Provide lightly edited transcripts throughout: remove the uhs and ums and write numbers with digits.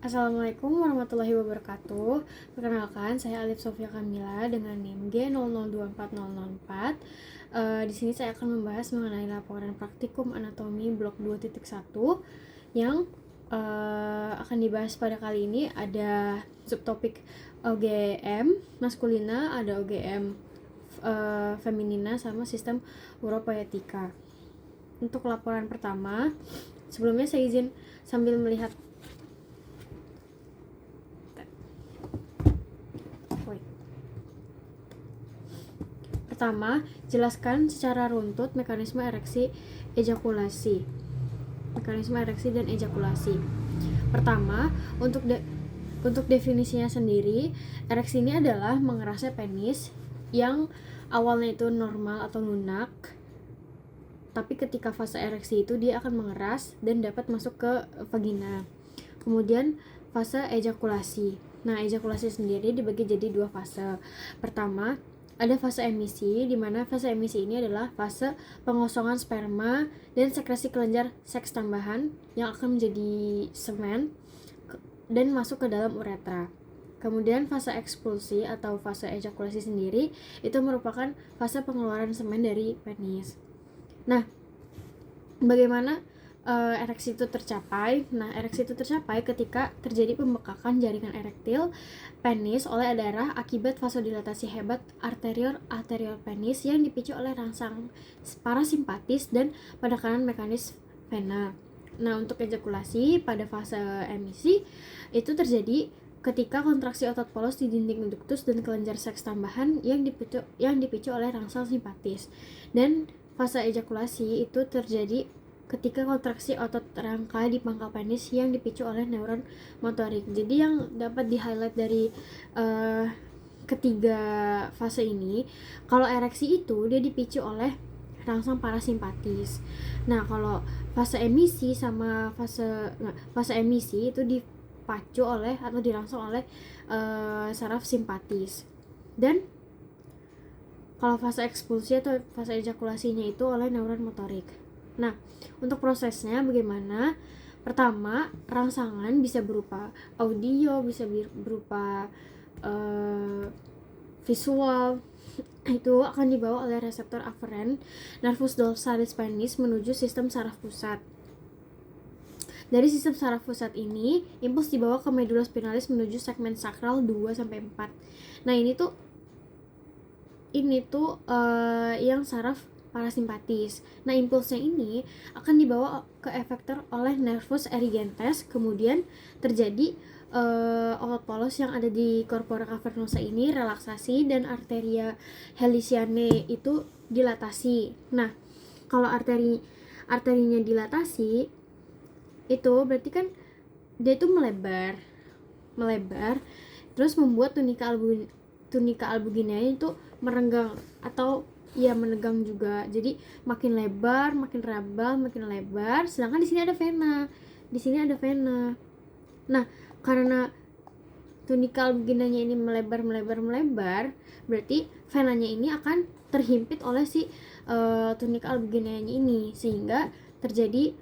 Assalamualaikum warahmatullahi wabarakatuh. Perkenalkan, saya Alif Sofia Kamila dengan NIM G002404. Di sini saya akan membahas mengenai laporan praktikum anatomi blok 2.1 yang akan dibahas pada kali ini. Ada subtopik OGM maskulina, ada OGM feminina, sama sistem uropoetika. Untuk laporan pertama, sebelumnya saya izin sambil melihat Pertama, jelaskan secara runtut mekanisme ereksi ejakulasi. Mekanisme ereksi dan ejakulasi. Pertama, untuk definisinya sendiri, ereksi ini adalah mengerasnya penis yang awalnya itu normal atau lunak, tapi ketika fase ereksi itu dia akan mengeras dan dapat masuk ke vagina. Kemudian fase ejakulasi. Nah, ejakulasi sendiri dibagi jadi dua fase. Pertama, ada fase emisi, di mana fase emisi ini adalah fase pengosongan sperma dan sekresi kelenjar seks tambahan yang akan menjadi semen dan masuk ke dalam uretra. Kemudian fase ekspulsi atau fase ejakulasi sendiri itu merupakan fase pengeluaran semen dari penis. Nah, bagaimana ereksi itu tercapai? Nah, ereksi itu tercapai ketika terjadi pembekakan jaringan erektil penis oleh darah akibat vasodilatasi hebat arteriol penis yang dipicu oleh rangsang parasimpatis dan penekanan mekanis vena. Nah, untuk ejakulasi pada fase emisi itu terjadi ketika kontraksi otot polos di dinding ductus dan kelenjar seks tambahan yang dipicu oleh rangsang simpatis. Dan fase ejakulasi itu terjadi ketika kontraksi otot rangka di pangkal penis yang dipicu oleh neuron motorik. Jadi yang dapat di-highlight dari ketiga fase ini, kalau ereksi itu dia dipicu oleh rangsang parasimpatis. Nah, kalau fase emisi sama fase emisi itu dipacu oleh atau dirangsang oleh saraf simpatis. Dan kalau fase ekspulsi atau fase ejakulasinya itu oleh neuron motorik. Nah, untuk prosesnya bagaimana? Pertama, rangsangan bisa berupa audio, bisa berupa visual. Itu akan dibawa oleh reseptor aferen nervus dorsalis penis menuju sistem saraf pusat. Dari sistem saraf pusat ini, impuls dibawa ke medula spinalis menuju segmen sakral 2-4. Nah, ini tuh yang saraf parasimpatis. Nah, impulsnya ini akan dibawa ke efektor oleh nervus erigentes, kemudian terjadi otot polos yang ada di corpora cavernosa ini relaksasi dan arteria helicianae itu dilatasi. Nah, kalau arterinya dilatasi itu berarti kan dia itu melebar terus membuat tunika albuginea itu merenggang atau ya menegang juga. Jadi makin lebar, makin rabal, makin lebar. Sedangkan di sini ada vena. Nah, karena tunika albuginanya ini melebar, berarti venanya ini akan terhimpit oleh si tunika albuginanya ini, sehingga terjadi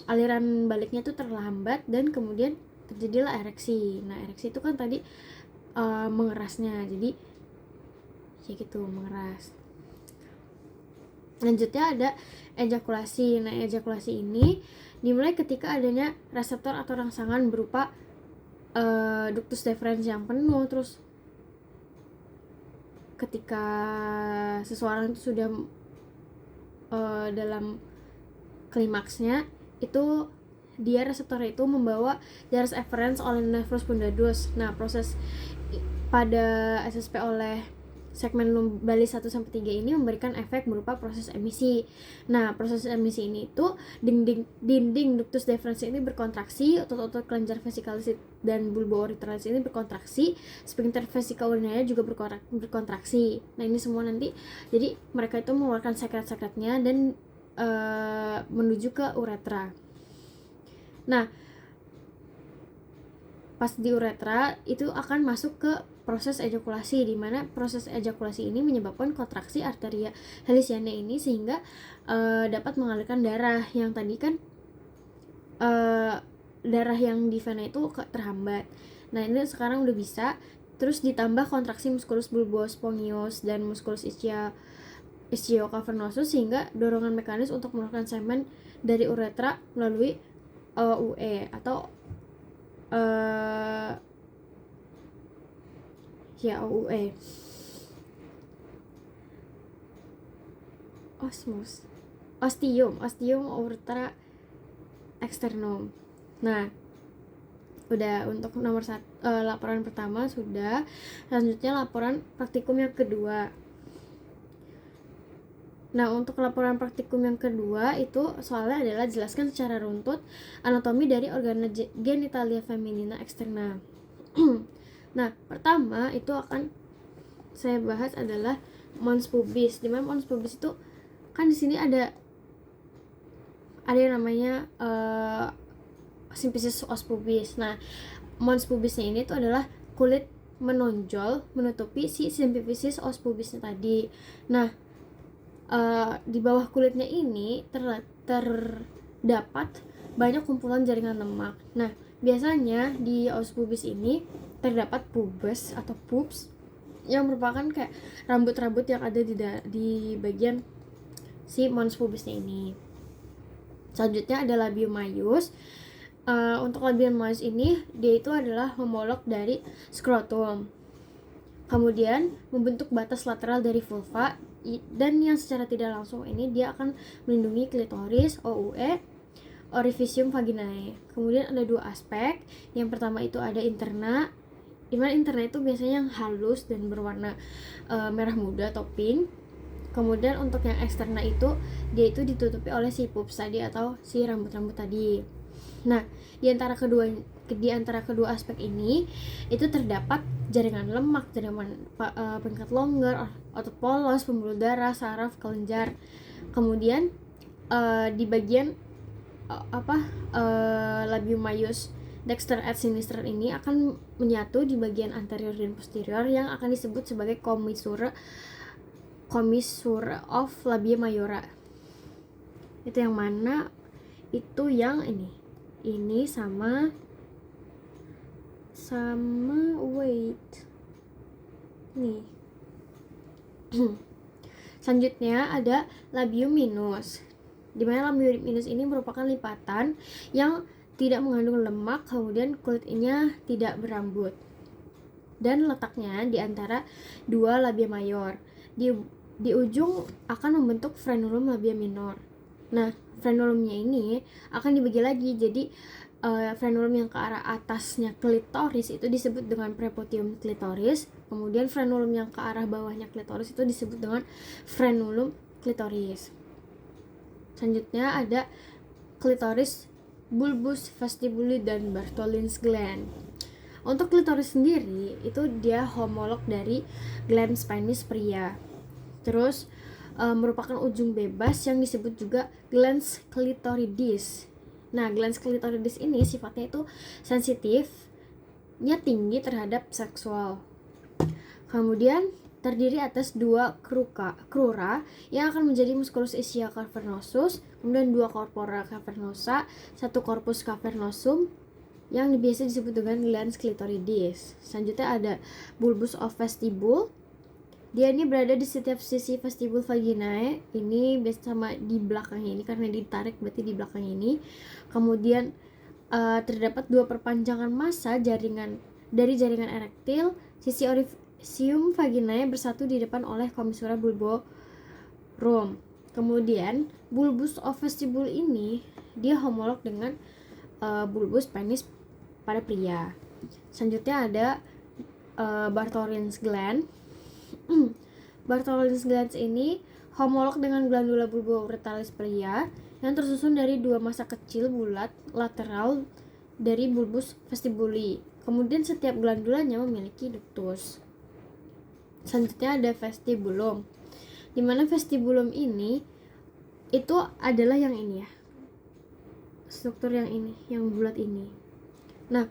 aliran baliknya itu terlambat dan kemudian terjadilah ereksi. Nah, ereksi itu kan tadi mengerasnya, jadi ya gitu, mengeras. Lanjutnya ada ejakulasi. Nah, ejakulasi ini dimulai ketika adanya reseptor atau rangsangan berupa ductus deferens yang penuh. Terus ketika seseorang itu sudah dalam klimaksnya, itu dia reseptornya itu membawa darah efferens oleh nervus pudendus. Nah, proses pada SSP oleh segmen lumbalis 1-3 ini memberikan efek berupa proses emisi. Nah, proses emisi ini itu dinding ductus deferens ini berkontraksi, otot-otot kelenjar vesikalis dan bulbo originalis ini berkontraksi, sphincter vesika urinaria juga berkontraksi. Nah, ini semua nanti jadi mereka itu mengeluarkan sekret-sekretnya dan menuju ke uretra. Nah, pas di uretra itu akan masuk ke proses ejakulasi, di mana proses ejakulasi ini menyebabkan kontraksi arteria helicianae ini sehingga dapat mengalirkan darah. Yang tadi kan darah yang di vena itu terhambat. Nah, ini sekarang udah bisa. Terus ditambah kontraksi musculus bulbus spongius dan musculus ischiocavernosus sehingga dorongan mekanis untuk mengeluarkan semen dari uretra melalui UE atau OUE. Ostium uretra externum. Nah, udah untuk nomor laporan pertama sudah. Selanjutnya laporan praktikum yang kedua. Nah, untuk laporan praktikum yang kedua itu soalnya adalah jelaskan secara runtut anatomi dari organa genitalia feminina externa. Nah, pertama itu akan saya bahas adalah mons pubis. Dimana mons pubis itu kan di sini ada yang namanya symphysis os pubis. Nah, mons pubisnya ini tuh adalah kulit menonjol menutupi si symphysis os pubisnya tadi. Nah, di bawah kulitnya ini terdapat banyak kumpulan jaringan lemak. Nah, biasanya di os pubis ini terdapat pubes atau pubes yang merupakan kayak rambut-rambut yang ada di bagian si mons pubisnya ini. Selanjutnya ada labium maius. Untuk labium maius ini dia itu adalah homolog dari skrotum. Kemudian membentuk batas lateral dari vulva, dan yang secara tidak langsung ini dia akan melindungi klitoris, OUE, orificium vaginae. Kemudian ada dua aspek. Yang pertama itu ada interna, dimana interna itu biasanya yang halus dan berwarna merah muda atau pink. Kemudian untuk yang eksterna itu dia itu ditutupi oleh si pubes tadi atau si rambut-rambut tadi. Nah, di antara kedua aspek ini itu terdapat jaringan lemak, jaringan pengikat longgar, otot polos, pembuluh darah, saraf, kelenjar. Kemudian di bagian labium maius dexter et sinister ini akan menyatu di bagian anterior dan posterior yang akan disebut sebagai commissure of labia majora. Itu yang mana? Itu yang ini sama wait nih. Selanjutnya ada labium minus, dimana labium minus ini merupakan lipatan yang tidak mengandung lemak, kemudian kulitnya tidak berambut dan letaknya di antara dua labia mayor. Di ujung akan membentuk frenulum labia minor. Nah, frenulumnya ini akan dibagi lagi, jadi frenulum yang ke arah atasnya klitoris itu disebut dengan prepotium klitoris, kemudian frenulum yang ke arah bawahnya klitoris itu disebut dengan frenulum klitoris. Selanjutnya ada klitoris, bulbus, vestibuli, dan Bartholin's gland. Untuk klitoris sendiri itu dia homolog dari glans penis pria. Terus merupakan ujung bebas yang disebut juga glans clitoridis. Nah, glans clitoridis ini sifatnya itu sensitifnya tinggi terhadap seksual. Kemudian terdiri atas dua crura yang akan menjadi musculus ischiocavernosus, kemudian dua corpora cavernosa, satu corpus cavernosum yang biasa disebut dengan glans clitoridis. Selanjutnya ada bulbus of vestibule. Dia ini berada di setiap sisi vestibul vaginae. Ini biasa sama di belakangnya ini, karena ditarik berarti di belakang ini. Kemudian terdapat dua perpanjangan massa dari jaringan erektil. Sisi orificium vaginae bersatu di depan oleh commissura bulborum. Kemudian bulbus of vestibule ini dia homolog dengan bulbus penis pada pria. Selanjutnya ada Bartholin's gland. Bartholin's glands ini homolog dengan glandula bulbouretalis pria yang tersusun dari dua massa kecil bulat lateral dari bulbus vestibuli. Kemudian setiap glandulanya memiliki ductus. Selanjutnya ada vestibulum, di mana vestibulum ini itu adalah yang ini ya, struktur yang ini, yang bulat ini. Nah,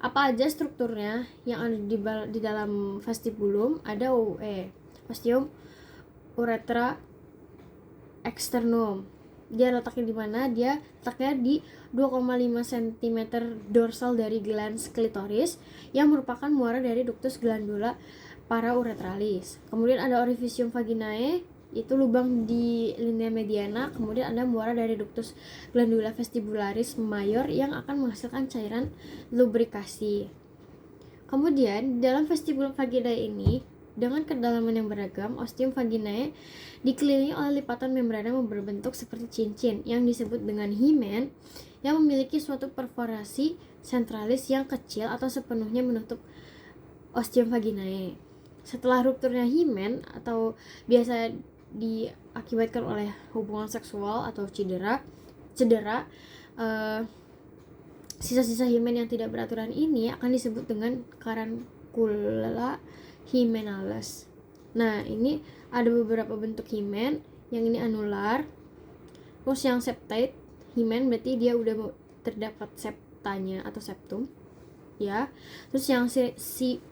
apa aja strukturnya yang ada di dalam vestibulum? Ada OUE, ostium uretra externum. Dia letaknya di mana? Dia letaknya di 2,5 cm dorsal dari glans klitoris yang merupakan muara dari ductus glandula parauretralis. Kemudian ada orifisium vaginae, itu lubang di linea mediana. Kemudian ada muara dari ductus glandula vestibularis mayor yang akan menghasilkan cairan lubrikasi. Kemudian dalam vestibul vaginae ini dengan kedalaman yang beragam, ostium vaginae dikelilingi oleh lipatan membrana berbentuk seperti cincin yang disebut dengan himen yang memiliki suatu perforasi sentralis yang kecil atau sepenuhnya menutup ostium vaginae. Setelah rupturnya himen atau biasa diakibatkan oleh hubungan seksual atau cedera, sisa-sisa himen yang tidak beraturan ini akan disebut dengan carancula hymenalis. Nah, ini ada beberapa bentuk himen. Yang ini anular. Terus yang septate himen berarti dia udah terdapat septanya atau septum, ya. Terus yang si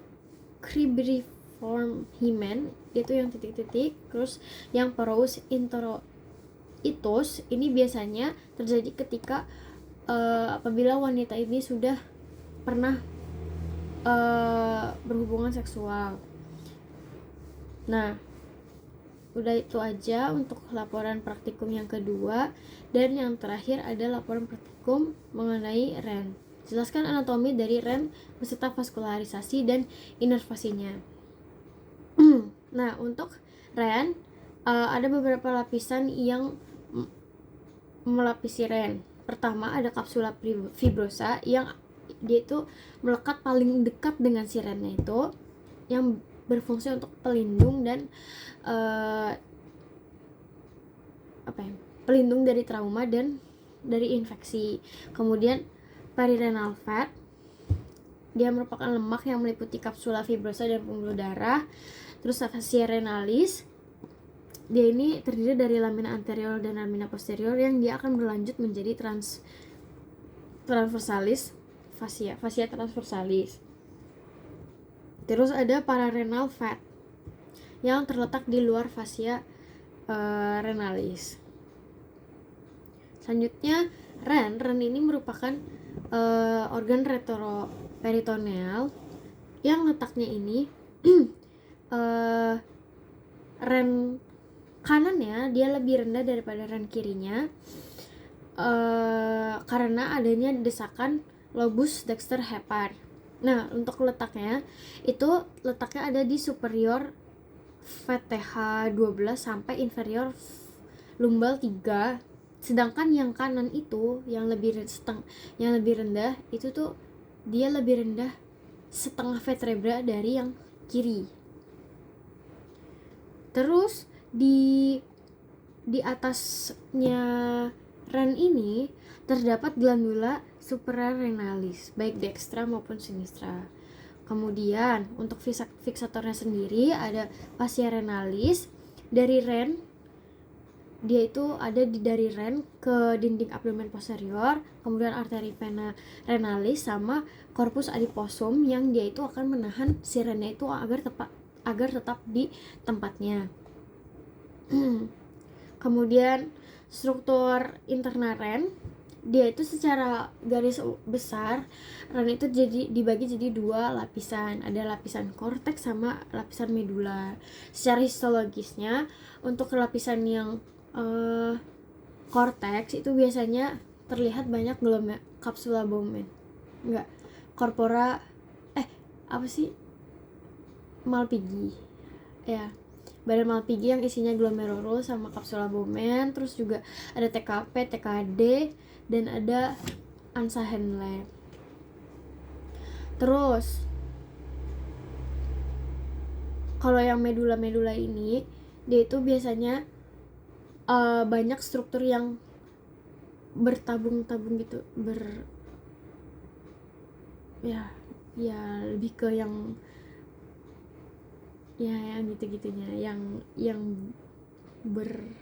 cribriform himen itu yang titik-titik. Terus yang porous introitus ini biasanya terjadi ketika apabila wanita ini sudah pernah berhubungan seksual. Nah, udah itu aja untuk laporan praktikum yang kedua, dan yang terakhir ada laporan praktikum mengenai REN. Jelaskan anatomi dari REN beserta vaskularisasi dan inervasinya. Nah, untuk REN ada beberapa lapisan yang melapisi REN. Pertama ada kapsula fibrosa yang dia itu melekat paling dekat dengan si REN-nya itu, yang berfungsi untuk pelindung dan pelindung dari trauma dan dari infeksi. Kemudian perirenal fat, dia merupakan lemak yang meliputi kapsula fibrosa dan pembuluh darah. Terus fascia renalis, dia ini terdiri dari lamina anterior dan lamina posterior yang dia akan berlanjut menjadi transversalis fascia transversalis. Terus ada pararenal fat yang terletak di luar fascia renalis. Selanjutnya REN ini merupakan organ retroperitoneal yang letaknya ini REN kanannya dia lebih rendah daripada REN kirinya karena adanya desakan lobus dexter hepar. Nah, untuk letaknya ada di superior VTH 12 sampai inferior lumbal 3. Sedangkan yang kanan itu yang lebih rendah itu tuh dia lebih rendah setengah vertebra dari yang kiri. Terus di atasnya REN ini terdapat glandula suprarenalis baik dextra maupun sinistra. Kemudian untuk fiksatornya sendiri ada fascia renalis. Dari REN dia itu ada dari REN ke dinding abdomen posterior, kemudian arteri vena renalis sama corpus adiposum yang dia itu akan menahan si REN-nya itu agar tetap di tempatnya. Kemudian struktur internal REN, dia itu secara garis besar REN itu dibagi jadi 2 lapisan, ada lapisan korteks sama lapisan medula. Secara histologisnya untuk lapisan yang korteks itu biasanya terlihat banyak kapsula Bowman, corpora Malpighi ya, badan Malpighi yang isinya glomerulus sama kapsula Bowman. Terus juga ada TKP, TKD, dan ada Ansa-Henle. Terus kalau yang medula ini dia itu biasanya banyak struktur yang bertabung-tabung gitu, lebih ke yang gitu-gitunya, yang bertabung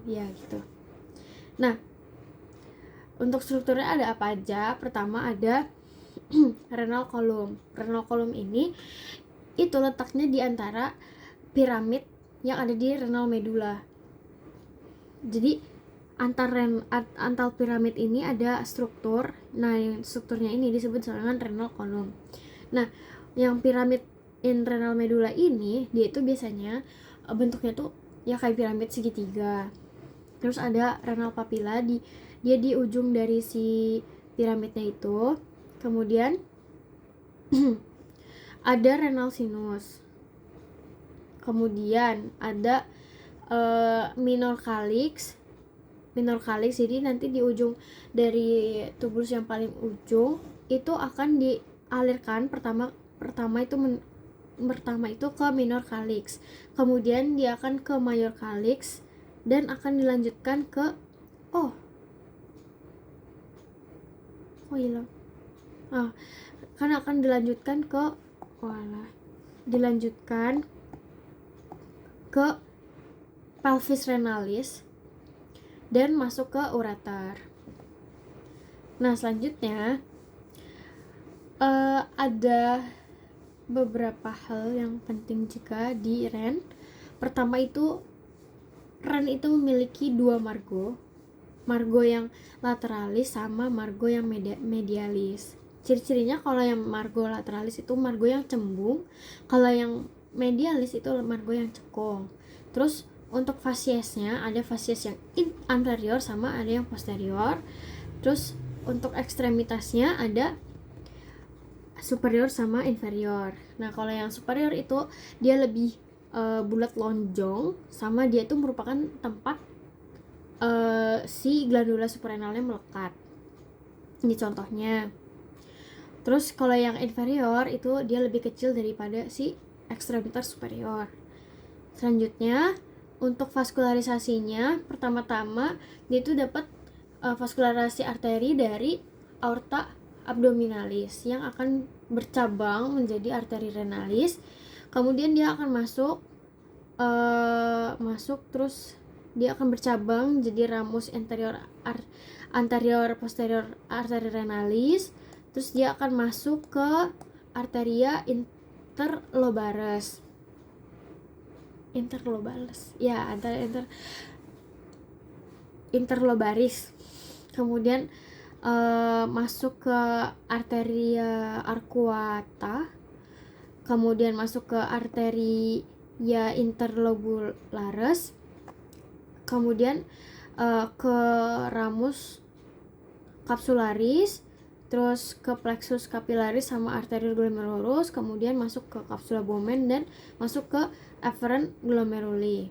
ya gitu. Nah, untuk strukturnya ada apa aja? Pertama ada renal column. Renal column ini itu letaknya di antara piramid yang ada di renal medula. Jadi antar piramid ini ada struktur. Nah, yang strukturnya ini disebut dengan renal column. Nah, yang piramid in renal medula ini dia itu biasanya bentuknya tuh ya kayak piramid segitiga. Terus ada renal papilla dia di ujung dari si piramidnya itu. Kemudian ada renal sinus. Kemudian ada minor calyx. Jadi nanti di ujung dari tubulus yang paling ujung itu akan dialirkan pertama itu ke minor calyx, kemudian dia akan ke major calyx dan akan dilanjutkan ke hilang kan akan dilanjutkan ke pelvis renalis dan masuk ke ureter. Nah, selanjutnya ada beberapa hal yang penting jika di REN. Pertama itu REN itu memiliki dua margo yang lateralis sama margo yang medialis. Ciri-cirinya kalau yang margo lateralis itu margo yang cembung, kalau yang medialis itu margo yang cekung. Terus untuk fasiesnya ada fasies yang anterior sama ada yang posterior. Terus untuk ekstremitasnya ada superior sama inferior. Nah, kalau yang superior itu dia lebih bulat lonjong, sama dia itu merupakan tempat si glandula suprarenalnya melekat. Ini contohnya. Terus kalau yang inferior itu dia lebih kecil daripada si ekstremitas superior. Selanjutnya untuk vaskularisasinya, pertama-tama dia itu dapat vaskularisasi arteri dari aorta abdominalis yang akan bercabang menjadi arteri renalis. Kemudian dia akan masuk terus dia akan bercabang jadi ramus anterior posterior arteri renalis. Terus dia akan masuk ke arteria interlobaris. Kemudian masuk ke arteria arcuata, kemudian masuk ke arteria interlobularis, kemudian ke ramus capsularis, terus ke plexus capillaris sama arterial glomerulus, kemudian masuk ke capsula Bowman dan masuk ke afferent glomeruli.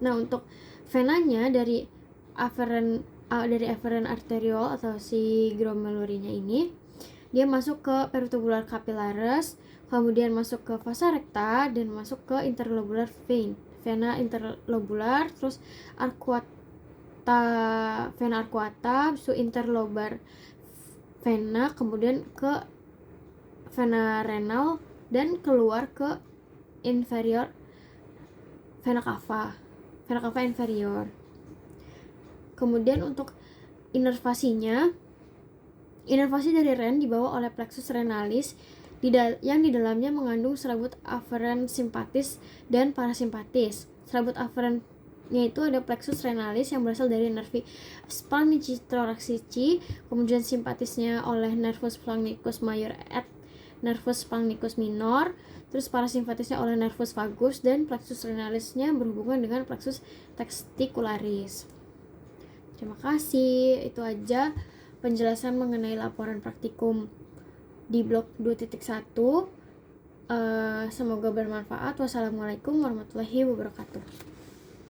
Nah, untuk venanya dari afferent arteriole atau si glomerulurinya ini dia masuk ke peritubular capillaris, kemudian masuk ke vasa recta dan masuk ke interlobular vena interlobular, terus vena arcuata, interlobar vena, kemudian ke vena renal dan keluar ke inferior vena cava inferior. Kemudian untuk inervasi dari REN dibawa oleh plexus renalis yang di dalamnya mengandung serabut afferent simpatis dan parasimpatis. Serabut afferent yaitu ada plexus renalis yang berasal dari nervi spalnici thoracici, kemudian simpatisnya oleh nervus spalnicus major et nervus spalnicus minor, terus parasimpatisnya oleh nervus vagus, dan plexus renalisnya berhubungan dengan plexus testicularis. Terima kasih, itu aja penjelasan mengenai laporan praktikum di blok 2.1. Semoga bermanfaat. Wassalamualaikum warahmatullahi wabarakatuh.